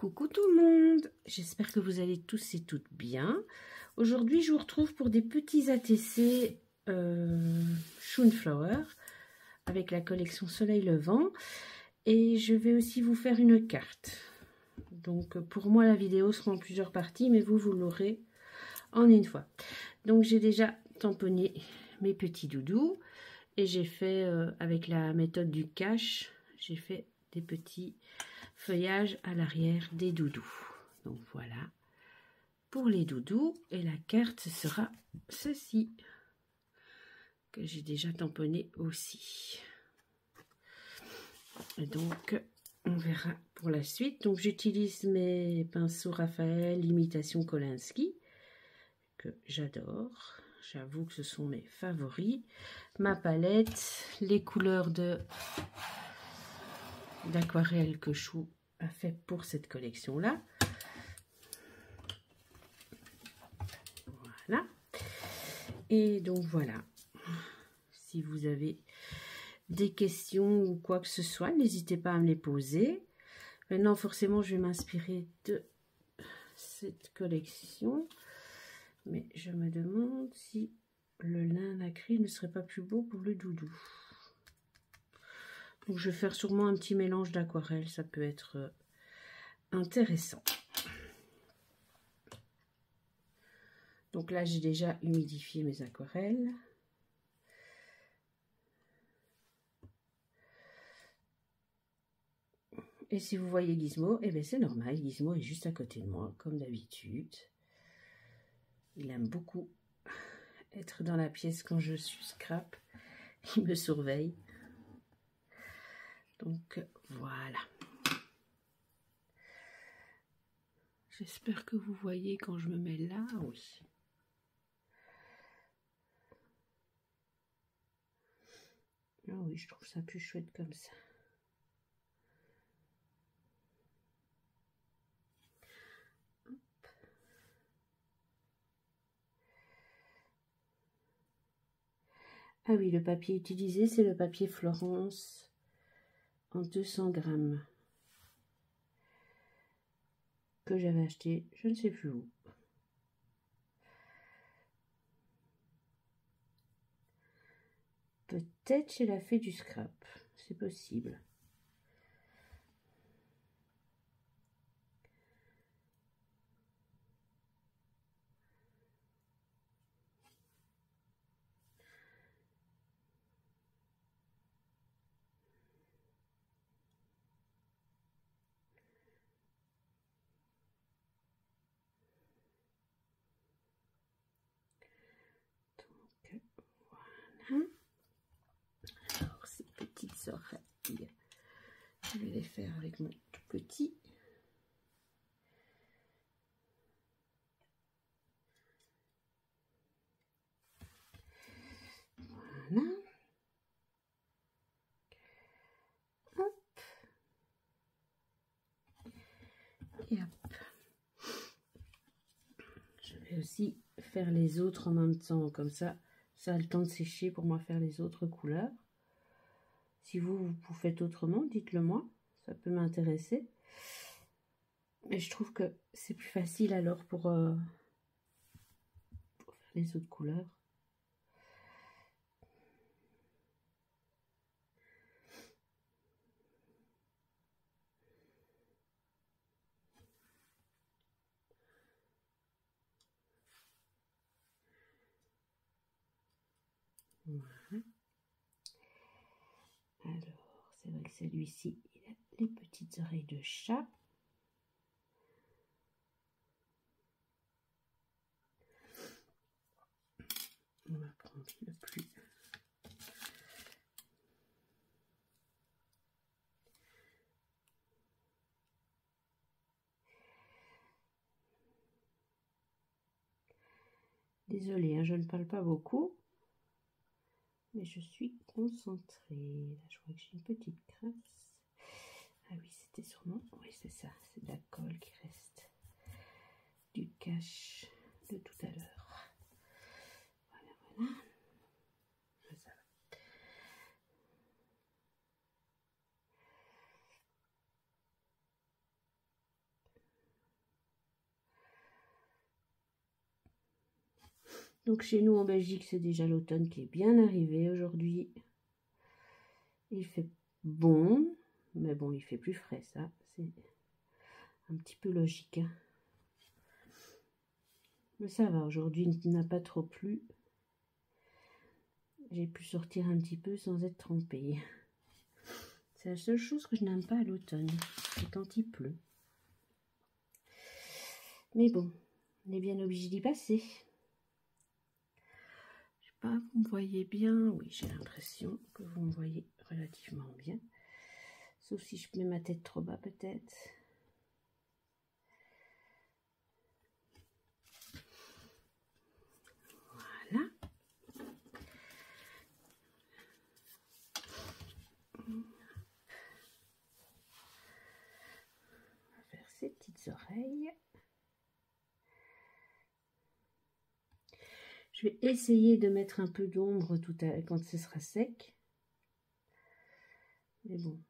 Coucou tout le monde, j'espère que vous allez tous et toutes bien. Aujourd'hui, je vous retrouve pour des petits ATC Shunflower avec la collection Soleil Levant. Et je vais aussi vous faire une carte. Donc pour moi, la vidéo sera en plusieurs parties, mais vous l'aurez en une fois. Donc j'ai déjà tamponné mes petits doudous et j'ai fait avec la méthode du cache, j'ai fait des petits feuillages à l'arrière des doudous. Donc voilà pour les doudous, et la carte sera ceci que j'ai déjà tamponné aussi. Et donc on verra pour la suite. Donc j'utilise mes pinceaux Raphaël imitation Kolinsky que j'adore. J'avoue que ce sont mes favoris. Ma palette, les couleurs d'aquarelle que Chou a fait pour cette collection là. Voilà. Et donc voilà. Si vous avez des questions ou quoi que ce soit, n'hésitez pas à me les poser. Maintenant, forcément, je vais m'inspirer de cette collection. Mais je me demande si le lin nacré ne serait pas plus beau pour le doudou. Donc je vais faire sûrement un petit mélange d'aquarelle, ça peut être intéressant. Donc là, j'ai déjà humidifié mes aquarelles. Et si vous voyez Gizmo, eh bien c'est normal, Gizmo est juste à côté de moi, comme d'habitude. Il aime beaucoup être dans la pièce quand je suis scrap. Il me surveille. Donc voilà. J'espère que vous voyez quand je me mets là. Oui. Ah oui, je trouve ça plus chouette comme ça. Hop. Ah oui, le papier utilisé, c'est le papier Florence en 200 grammes. Que j'avais acheté, je ne sais plus où. Peut-être chez la Fée du Scrap, c'est possible. Donc voilà. Alors ces petites oreilles, je vais les faire avec mon tout petit. Voilà. Hop. Et hop. Je vais aussi faire les autres en même temps, comme ça a le temps de sécher pour moi faire les autres couleurs. Si vous faites autrement, dites-le moi, ça peut m'intéresser. Et je trouve que c'est plus facile alors pour faire les autres couleurs. Voilà. Alors, c'est vrai que celui-ci, il a les petites oreilles de chat. On va prendre le plus. Désolée, hein, je ne parle pas beaucoup, mais je suis concentrée. Là, je vois que j'ai une petite crasse. Ah oui, c'était sûrement... Oui, c'est ça, c'est de la colle qui reste du cache de tout à l'heure. Voilà, voilà. Ça va. Donc chez nous en Belgique, c'est déjà l'automne qui est bien arrivé aujourd'hui. Il fait bon, mais bon, il fait plus frais, ça. C'est un petit peu logique. Hein. Mais ça va, aujourd'hui, il n'a pas trop plu. J'ai pu sortir un petit peu sans être trempée. C'est la seule chose que je n'aime pas à l'automne, c'est quand il pleut. Mais bon, on est bien obligé d'y passer. Je sais pas, vous me voyez bien? Oui, j'ai l'impression que vous me voyez relativement bien. Sauf si je mets ma tête trop bas peut-être. Voilà. On va faire ces petites oreilles. Je vais essayer de mettre un peu d'ombre quand ce sera sec. Mais bon,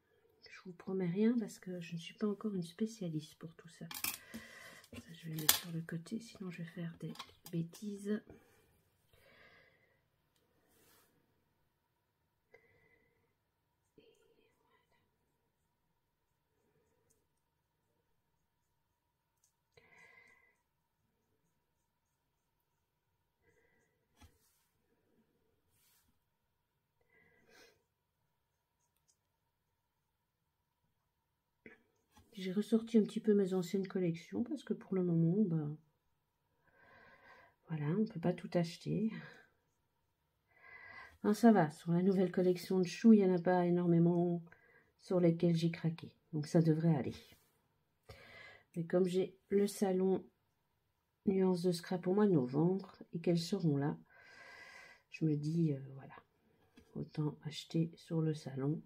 je vous promets rien parce que je ne suis pas encore une spécialiste pour tout ça. Ça, je vais mettre sur le côté, sinon je vais faire des bêtises. J'ai ressorti un petit peu mes anciennes collections parce que pour le moment, ben, voilà, on ne peut pas tout acheter. Non, ça va, sur la nouvelle collection de choux, il n'y en a pas énormément sur lesquels j'ai craqué. Donc ça devrait aller. Mais comme j'ai le salon Nuances de Scrap au mois de novembre et qu'elles seront là, je me dis, voilà, autant acheter sur le salon.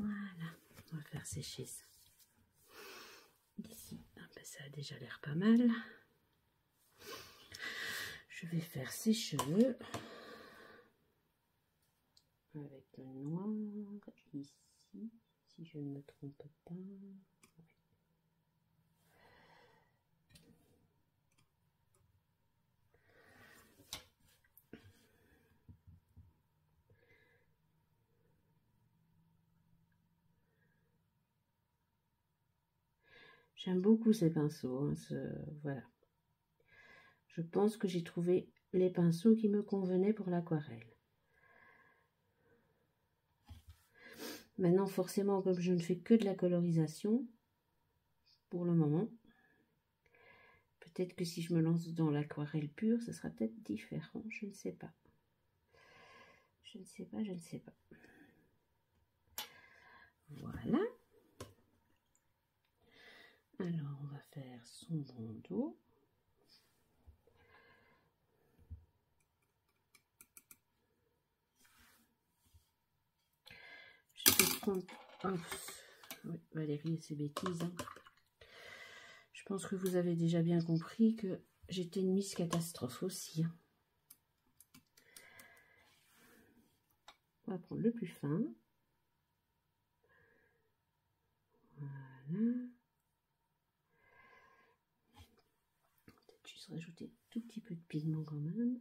Voilà, on va faire sécher ça. Ici, ah ben ça a déjà l'air pas mal. Je vais faire ses cheveux avec le noir ici, si je ne me trompe pas. J'aime beaucoup ces pinceaux. Hein, voilà. Je pense que j'ai trouvé les pinceaux qui me convenaient pour l'aquarelle. Maintenant, forcément, comme je ne fais que de la colorisation, pour le moment, peut-être que si je me lance dans l'aquarelle pure, ce sera peut-être différent. Je ne sais pas. Je ne sais pas, je ne sais pas. Voilà. Alors, on va faire son bandeau. Je vais prendre... Oh, oui, Valérie, c'est bêtise. Hein. Je pense que vous avez déjà bien compris que j'étais une Miss Catastrophe aussi. Hein. On va prendre le plus fin. Voilà. Peut-être juste rajouter un tout petit peu de pigment quand même.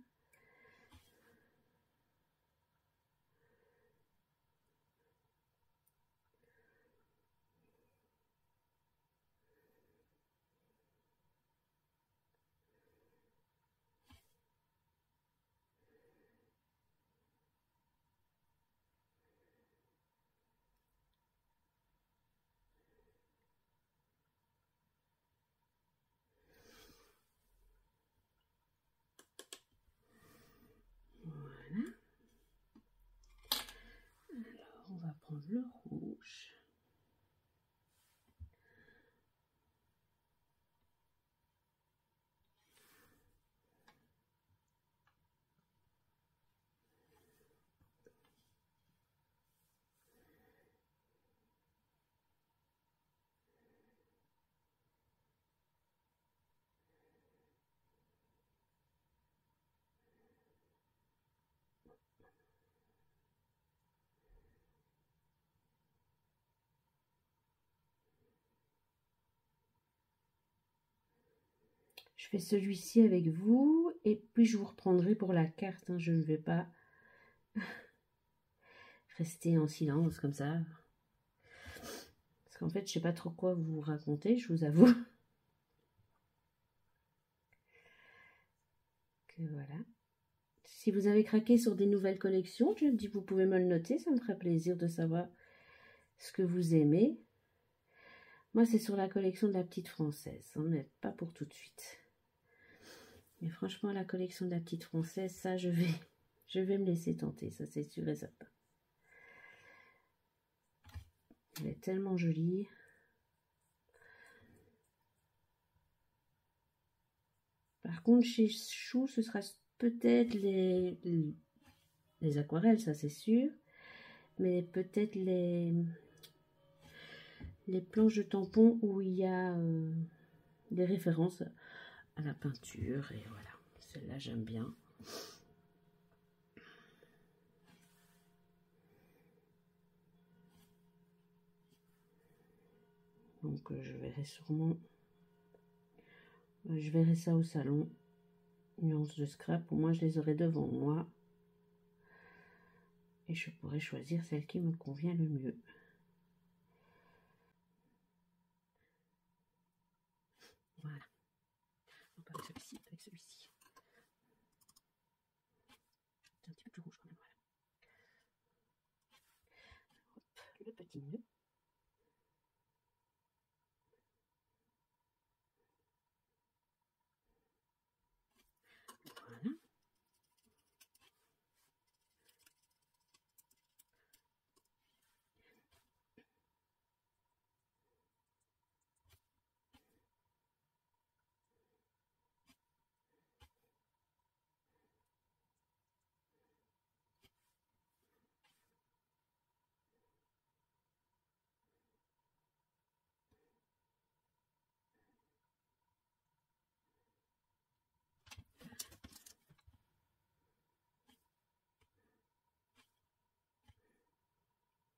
Voilà. Alors, on va prendre le rouge. Je fais celui-ci avec vous et puis je vous reprendrai pour la carte. Hein. Je ne vais pas rester en silence comme ça. Parce qu'en fait, je ne sais pas trop quoi vous raconter, je vous avoue. Que voilà. Si vous avez craqué sur des nouvelles collections, je me dis, vous pouvez me le noter, ça me ferait plaisir de savoir ce que vous aimez. Moi, c'est sur la collection de la petite française, hein, mais pas pour tout de suite. Mais franchement, la collection de la petite française, ça, je vais me laisser tenter, ça c'est sûr et certain. Elle est tellement jolie. Par contre, chez Chou, ce sera peut-être les aquarelles, ça c'est sûr. Mais peut-être les planches de tampons où il y a des références à la peinture. Et voilà, celle-là j'aime bien. Donc je verrai sûrement, je verrai ça au salon. Nuance de scrap, au moins je les aurai devant moi. Et je pourrai choisir celle qui me convient le mieux. Voilà. On va avec celui-ci, avec celui-ci. C'est un petit peu plus rouge quand même, voilà. Hop, le petit nœud. Voilà.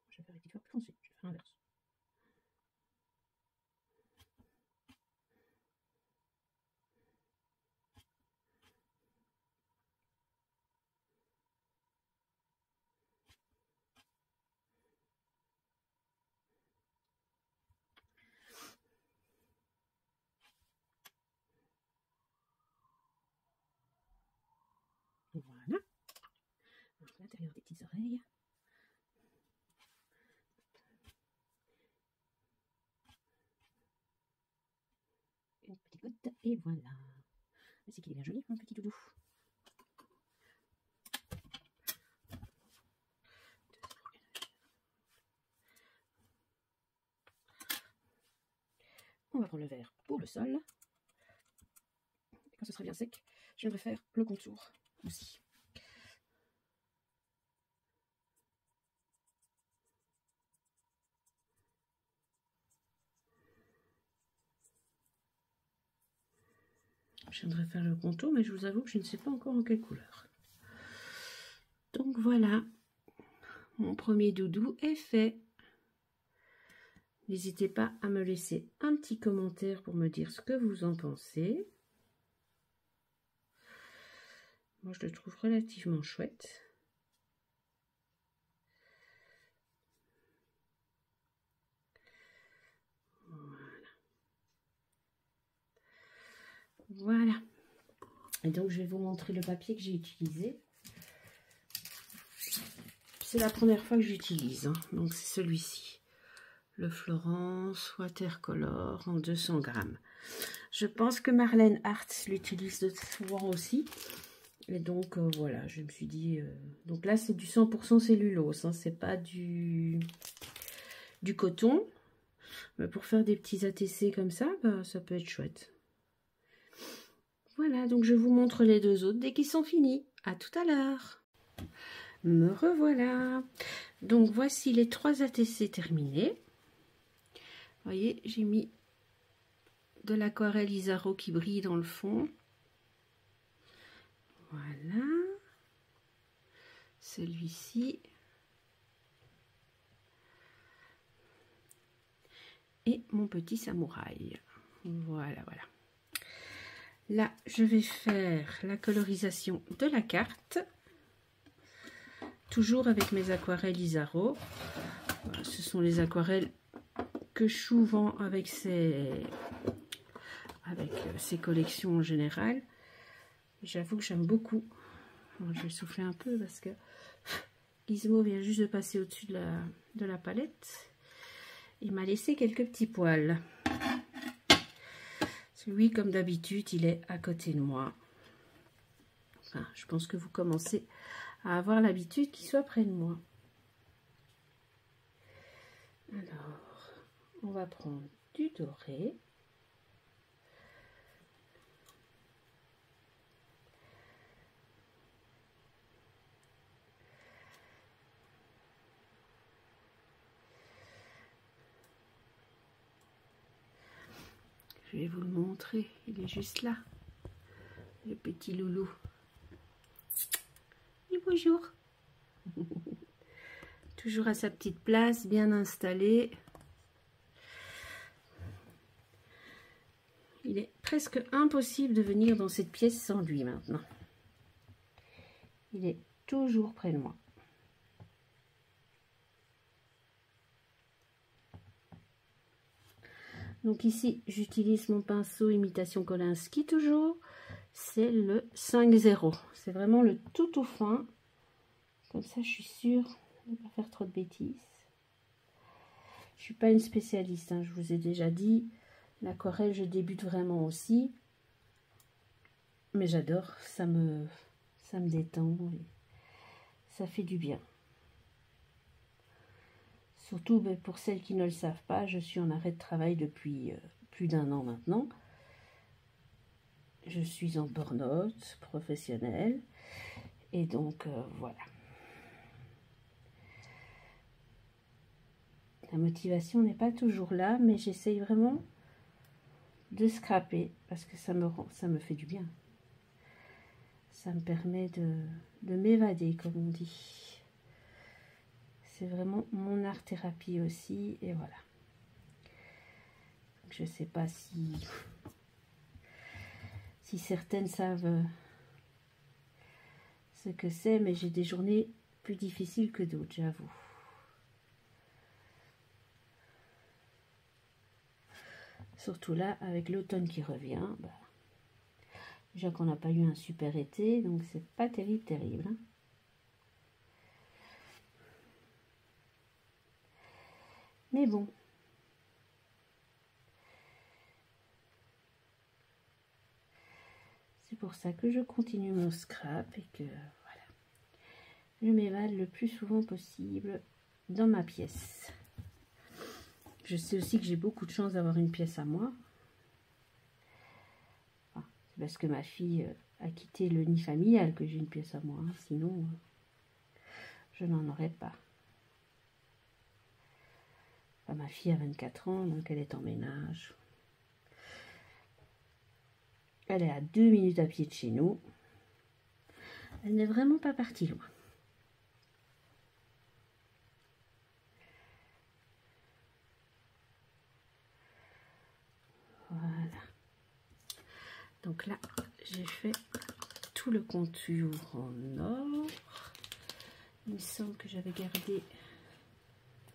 Je vais faire une petite fois plus foncée, je vais faire l'inverse. Voilà. L'intérieur des petites oreilles. Une petite goutte et voilà. C'est qu'il est bien joli, mon petit doudou. On va prendre le verre pour le sol. Et quand ce sera bien sec, je viendrai faire le contour aussi. Je viendrai faire le contour, mais je vous avoue que je ne sais pas encore en quelle couleur. Donc voilà, mon premier doudou est fait. N'hésitez pas à me laisser un petit commentaire pour me dire ce que vous en pensez. Moi, je le trouve relativement chouette. Voilà. Et donc, je vais vous montrer le papier que j'ai utilisé. C'est la première fois que j'utilise, hein. Donc c'est celui-ci. Le Florence Watercolor en 200 grammes. Je pense que Marlène Hartz l'utilise souvent aussi. Et donc, voilà, je me suis dit... donc là, c'est du 100% cellulose, hein, c'est pas du coton. Mais pour faire des petits ATC comme ça, bah, ça peut être chouette. Voilà, donc je vous montre les deux autres dès qu'ils sont finis. À tout à l'heure. Me revoilà. Donc, voici les 3 ATC terminés. Vous voyez, j'ai mis de l'aquarelle Isaro qui brille dans le fond. Voilà. Celui-ci. Et mon petit samouraï. Voilà, voilà. Là, je vais faire la colorisation de la carte. Toujours avec mes aquarelles Isaro. Voilà, ce sont les aquarelles que je souvent avec ces collections en général. J'avoue que j'aime beaucoup. Bon, je vais souffler un peu parce que Gizmo vient juste de passer au-dessus de la palette. Il m'a laissé quelques petits poils. Lui, comme d'habitude, il est à côté de moi. Enfin, je pense que vous commencez à avoir l'habitude qu'il soit près de moi. Alors, on va prendre du doré. Je vais vous le montrer, il est juste là, le petit loulou. Et bonjour. Toujours à sa petite place, bien installé. Il est presque impossible de venir dans cette pièce sans lui maintenant. Il est toujours près de moi. Donc ici, j'utilise mon pinceau imitation Kolinsky toujours. C'est le 5-0. C'est vraiment le tout fin. Comme ça, je suis sûre de ne pas faire trop de bêtises. Je ne suis pas une spécialiste, hein, je vous ai déjà dit. L'aquarelle, je débute vraiment aussi. Mais j'adore, ça me détend. Et ça fait du bien. Surtout pour celles qui ne le savent pas, je suis en arrêt de travail depuis plus d'1 an maintenant. Je suis en burn-out professionnel. Et donc, voilà. La motivation n'est pas toujours là, mais j'essaye vraiment de scraper parce que ça me fait du bien. Ça me permet de m'évader, comme on dit. C'est vraiment mon art-thérapie aussi, et voilà. Je ne sais pas si certaines savent ce que c'est, mais j'ai des journées plus difficiles que d'autres, j'avoue. Surtout là, avec l'automne qui revient, déjà qu'on n'a pas eu un super été, donc c'est pas terrible. Hein. Mais bon. C'est pour ça que je continue mon scrap et que voilà. Je m'évade le plus souvent possible dans ma pièce. Je sais aussi que j'ai beaucoup de chance d'avoir une pièce à moi. Enfin, c'est parce que ma fille a quitté le nid familial que j'ai une pièce à moi. Hein. Sinon, je n'en aurais pas. Enfin, ma fille a 24 ans, donc elle est en ménage. Elle est à 2 minutes à pied de chez nous. Elle n'est vraiment pas partie loin. Voilà. Donc là, j'ai fait tout le contour en or. Il me semble que j'avais gardé...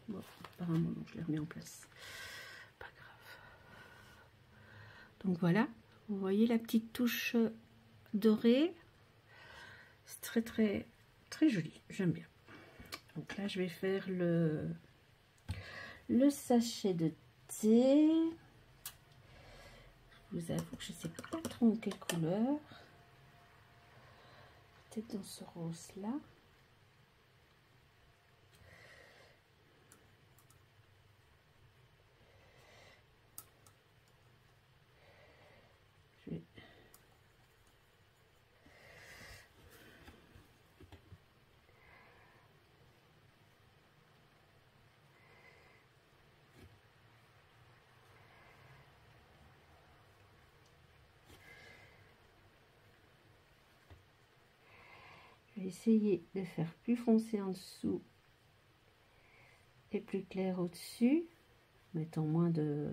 Bon, apparemment, non, je l'ai remis en place. Pas grave. Donc voilà, vous voyez la petite touche dorée. C'est très joli, j'aime bien. Donc là, je vais faire le sachet de thé. Je vous avoue que je ne sais pas trop en quelle couleur. Peut-être dans ce rose-là. Je vais essayer de faire plus foncé en dessous et plus clair au-dessus, mettant moins de...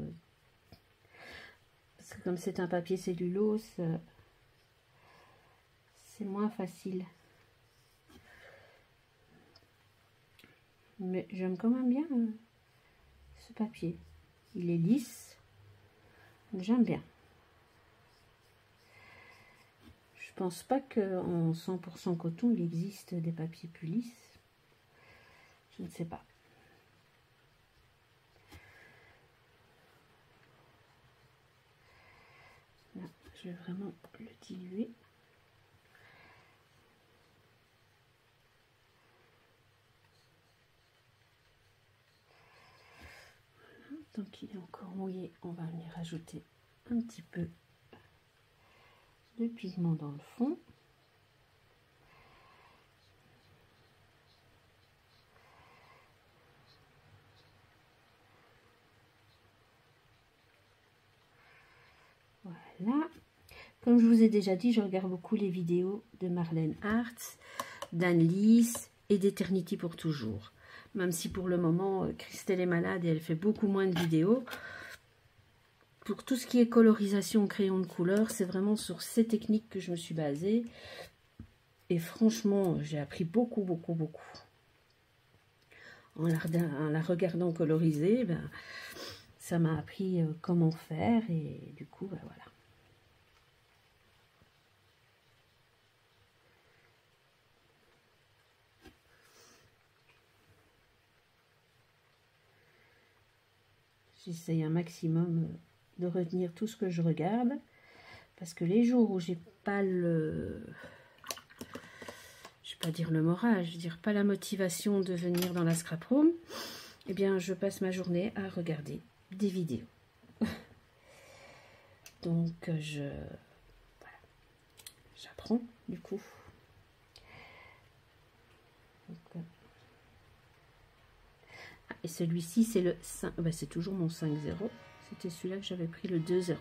Parce que comme c'est un papier cellulose, c'est moins facile. Mais j'aime quand même bien ce papier. Il est lisse. J'aime bien. Je pense pas qu'en 100% coton, il existe des papiers plus lisses. Je ne sais pas. Là, je vais vraiment le diluer. Tant qu'il est encore mouillé, on va venir rajouter un petit peu de pigment dans le fond. Voilà. Comme je vous ai déjà dit, je regarde beaucoup les vidéos de Marlène Hartz, d'Anne-Lise et d'Eternity pour toujours. Même si pour le moment, Christelle est malade et elle fait beaucoup moins de vidéos. Pour tout ce qui est colorisation, crayon de couleur, c'est vraiment sur ces techniques que je me suis basée. Et franchement, j'ai appris beaucoup. En la regardant coloriser, ben, ça m'a appris comment faire et du coup, ben, voilà. J'essaye un maximum de retenir tout ce que je regarde. Parce que les jours où j'ai pas le... Je vais pas dire le moral, je veux dire pas la motivation de venir dans la scrap room, eh bien je passe ma journée à regarder des vidéos. Donc voilà, j'apprends du coup. Donc, et celui-ci, c'est le 5, ben c'est toujours mon 5-0. C'était celui-là que j'avais pris, le 2-0.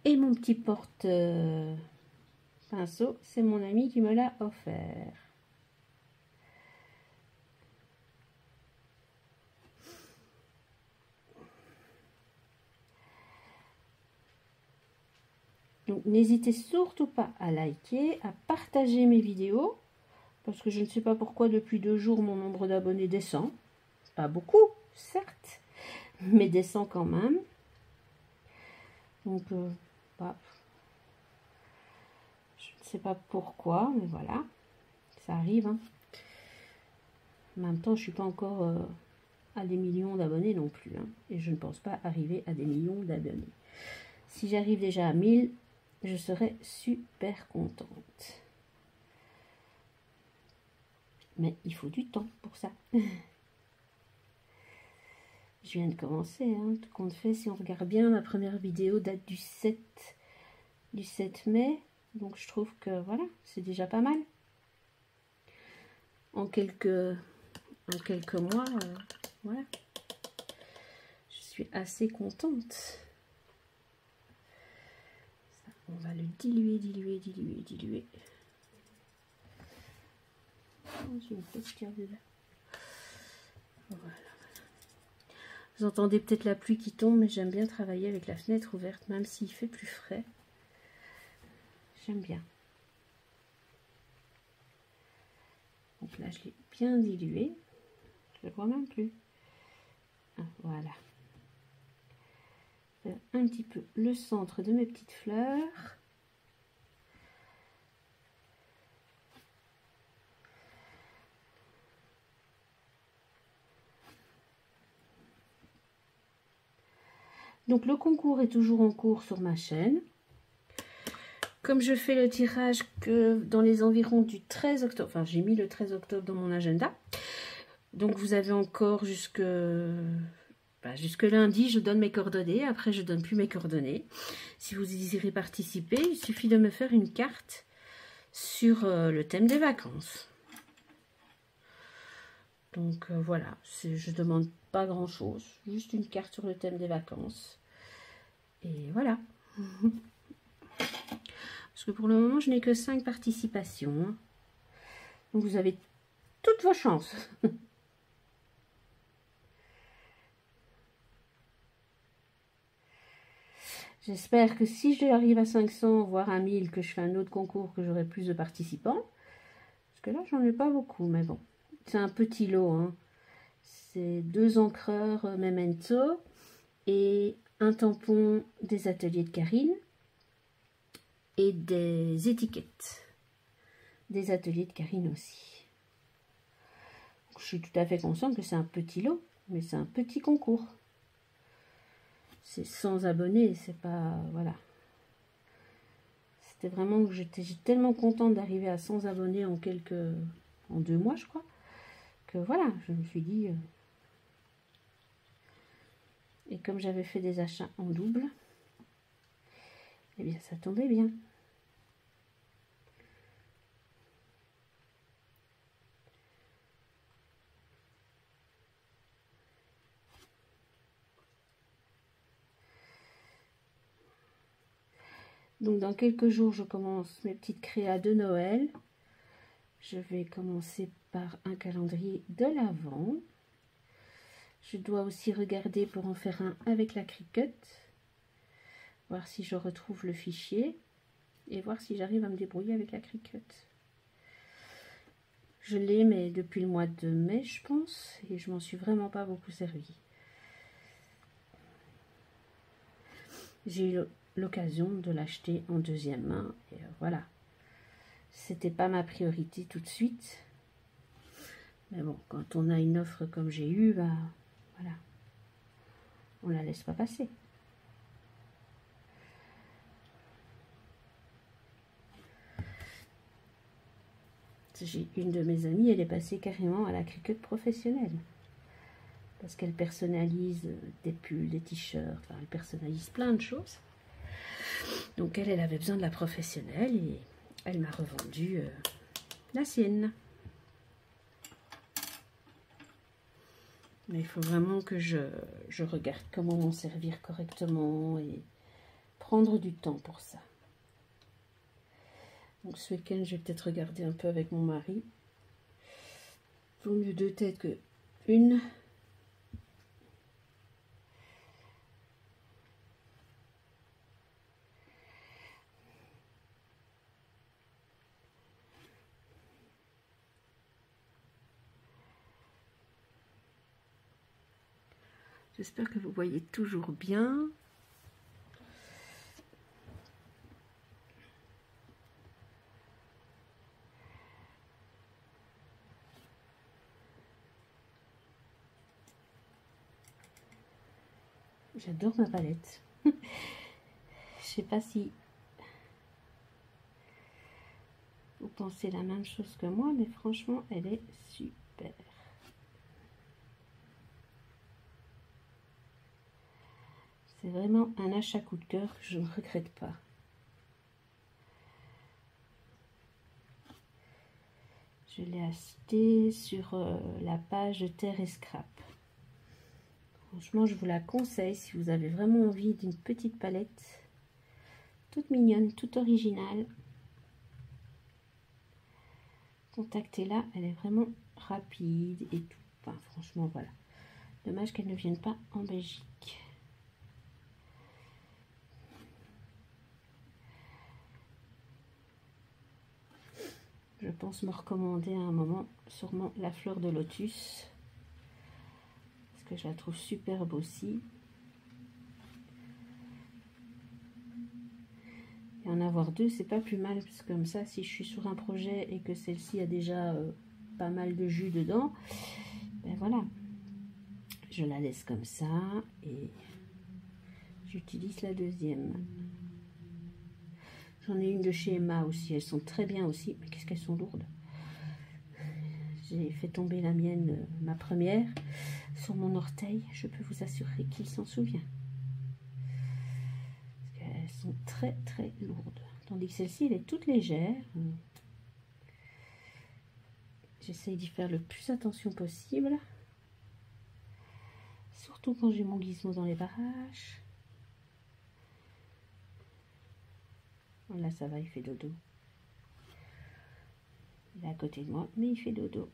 Et mon petit porte-pinceau, c'est mon ami qui me l'a offert. Donc, n'hésitez surtout pas à liker, à partager mes vidéos. Parce que je ne sais pas pourquoi depuis 2 jours mon nombre d'abonnés descend. Pas beaucoup, certes, mais descend quand même. Donc, bah, je ne sais pas pourquoi, mais voilà, ça arrive. Hein. En même temps, je ne suis pas encore à des millions d'abonnés non plus. Hein, et je ne pense pas arriver à des millions d'abonnés. Si j'arrive déjà à 1000, je serai super contente. Mais il faut du temps pour ça. Je viens de commencer, hein, tout compte fait. Si on regarde bien, ma première vidéo date du 7 mai. Donc je trouve que voilà, c'est déjà pas mal. En quelques mois, voilà. Je suis assez contente. Ça, on va le diluer. J'ai une petite de là. Voilà. Vous entendez peut-être la pluie qui tombe, mais j'aime bien travailler avec la fenêtre ouverte, même s'il fait plus frais. J'aime bien. Donc là, je l'ai bien dilué. Je ne le vois même plus. Ah, voilà. Un petit peu le centre de mes petites fleurs. Donc le concours est toujours en cours sur ma chaîne. Comme je fais le tirage que dans les environs du 13 octobre, enfin j'ai mis le 13 octobre dans mon agenda. Donc vous avez encore jusque lundi, je donne mes coordonnées. Après je donne plus mes coordonnées. Si vous désirez participer, il suffit de me faire une carte sur le thème des vacances. Donc voilà, je demande pas grand chose, juste une carte sur le thème des vacances. Et voilà. Parce que pour le moment, je n'ai que 5 participations. Donc vous avez toutes vos chances. J'espère que si j'arrive à 500, voire à 1000, que je fais un autre concours, que j'aurai plus de participants. Parce que là, j'en ai pas beaucoup, mais bon. C'est un petit lot, hein. C'est 2 encreurs Memento et un tampon des ateliers de Karine et des étiquettes des ateliers de Karine aussi. Je suis tout à fait consciente que c'est un petit lot, mais c'est un petit concours. C'est 100 abonnés, c'est pas... Voilà. C'était vraiment que j'étais tellement contente d'arriver à 100 abonnés en 2 mois, je crois, que voilà, je me suis dit... Et comme j'avais fait des achats en double, eh bien ça tombait bien. Donc dans quelques jours, je commence mes petites créas de Noël. Je vais commencer par un calendrier de l'Avent. Je dois aussi regarder pour en faire un avec la Cricut. Voir si je retrouve le fichier. Et voir si j'arrive à me débrouiller avec la Cricut. Je l'ai, mais depuis le mois de mai, je pense. Et je m'en suis vraiment pas beaucoup servi. J'ai eu l'occasion de l'acheter en deuxième main. Et voilà. C'était pas ma priorité tout de suite. Mais bon, quand on a une offre comme j'ai eu, bah voilà. On la laisse pas passer. J'ai une de mes amies, elle est passée carrément à la Cricut professionnelle. Parce qu'elle personnalise des pulls, des t-shirts, enfin, elle personnalise plein de choses. Donc elle avait besoin de la professionnelle et elle m'a revendu la sienne. Mais il faut vraiment que je regarde comment m'en servir correctement et prendre du temps pour ça. Donc ce week-end, je vais peut-être regarder un peu avec mon mari. Vaut mieux 2 têtes que une. J'espère que vous voyez toujours bien. J'adore ma palette. Je sais pas si vous pensez la même chose que moi, mais franchement, elle est super. C'est vraiment un achat coup de cœur que je ne regrette pas. Je l'ai acheté sur la page Terre et Scrap. Franchement, je vous la conseille si vous avez vraiment envie d'une petite palette toute mignonne, toute originale. Contactez-la, elle est vraiment rapide et tout. Enfin, franchement, voilà. Dommage qu'elle ne vienne pas en Belgique. Je pense me recommander à un moment sûrement la fleur de lotus. Parce que je la trouve superbe aussi. Et en avoir 2, c'est pas plus mal. Parce que comme ça, si je suis sur un projet et que celle-ci a déjà pas mal de jus dedans, ben voilà. Je la laisse comme ça et j'utilise la deuxième. J'en ai une de chez Emma aussi, elles sont très bien aussi, mais qu'est-ce qu'elles sont lourdes. J'ai fait tomber la mienne, ma première, sur mon orteil, je peux vous assurer qu'il s'en souvient. Parce qu'elles sont très très lourdes. Tandis que celle-ci, elle est toute légère. J'essaye d'y faire le plus attention possible. Surtout quand j'ai mon gizmo dans les barrages. Là, ça va, il fait dodo. Il est à côté de moi, mais il fait dodo.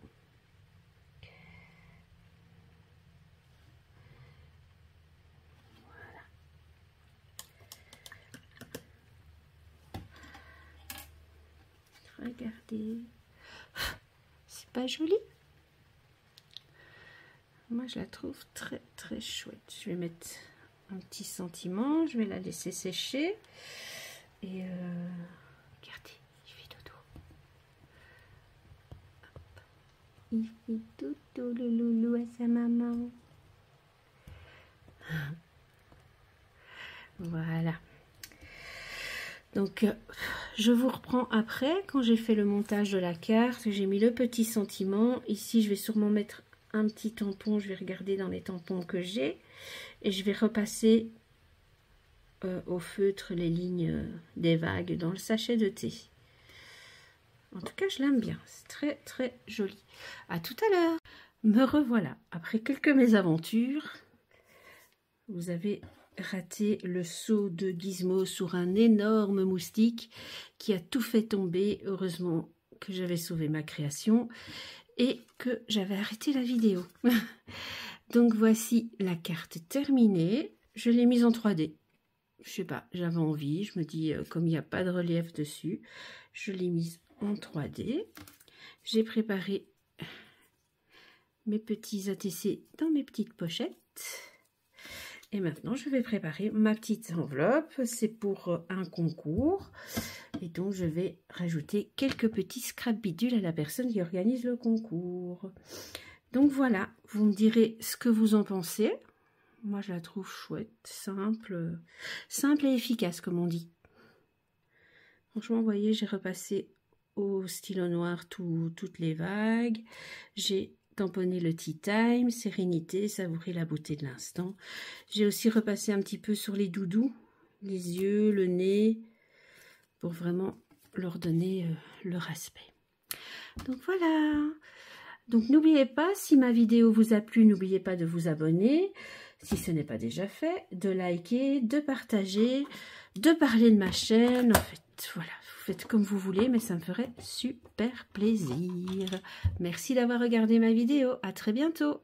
Voilà. Regardez. C'est pas joli? Moi, je la trouve très, très chouette. Je vais mettre un petit sentiment. Je vais la laisser sécher. Et regardez, il fait dodo. Hop. Il fait dodo, le loulou, à sa maman. Voilà. Donc, je vous reprends après, quand j'ai fait le montage de la carte. J'ai mis le petit sentiment. Ici, je vais sûrement mettre un petit tampon. Je vais regarder dans les tampons que j'ai. Et je vais repasser au feutre les lignes des vagues dans le sachet de thé. En tout cas, je l'aime bien. C'est très, très joli. À tout à l'heure. Me revoilà. Après quelques mésaventures, vous avez raté le saut de Gizmo sur un énorme moustique qui a tout fait tomber. Heureusement que j'avais sauvé ma création et que j'avais arrêté la vidéo. Donc voici la carte terminée. Je l'ai mise en 3D. Je sais pas, j'avais envie. Je me dis, comme il n'y a pas de relief dessus, je l'ai mise en 3D. J'ai préparé mes petits ATC dans mes petites pochettes. Et maintenant, je vais préparer ma petite enveloppe. C'est pour un concours. Et donc, je vais rajouter quelques petits scrap bidules à la personne qui organise le concours. Donc, voilà. Vous me direz ce que vous en pensez. Moi, je la trouve chouette, simple et efficace, comme on dit. Franchement, vous voyez, j'ai repassé au stylo noir toutes les vagues. J'ai tamponner le tea time, sérénité, savourer la beauté de l'instant. J'ai aussi repassé un petit peu sur les doudous, les yeux, le nez, pour vraiment leur donner leur aspect. Donc voilà. Donc n'oubliez pas, si ma vidéo vous a plu, n'oubliez pas de vous abonner, si ce n'est pas déjà fait, de liker, de partager, de parler de ma chaîne. En fait, voilà. Faites comme vous voulez, mais ça me ferait super plaisir. Merci d'avoir regardé ma vidéo. À très bientôt.